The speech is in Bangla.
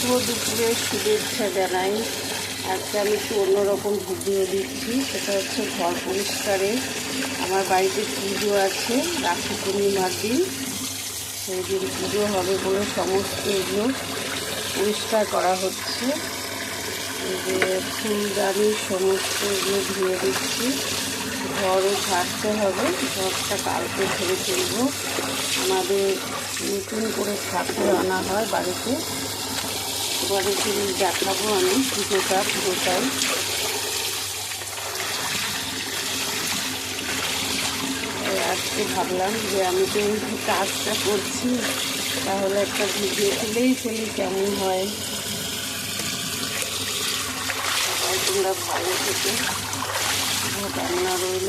শুভ দুপুরের শুভেচ্ছা জানাই। আজকে আমি একটু অন্যরকম ভিডিও দিচ্ছি, সেটা হচ্ছে ঘর পরিষ্কারে। আমার বাড়িতে পুজো আছে রাখি পূর্ণিমার দিন, সেই দিন পুজো হবে বলে সমস্ত এগুলো পরিষ্কার করা হচ্ছে। এই যে ফুলদানি সমস্ত এগুলো ধুয়ে দিচ্ছি। ঘরও ছাড়তে হবে, ঘরটা কালকে ধরে তুলব। আমাদের নতুন করে ঠাকুর আনা হয় বাড়িতে, এবারে তিনি দেখাবো আমি পুরোটাই। আজকে ভাবলাম যে আমি তো কাজটা করছি, তাহলে একটা ভিডিও তুলেই ফেলি, কেমন হয়। সবাই তোমরা ভালো থেকে শুভকামনা রইল।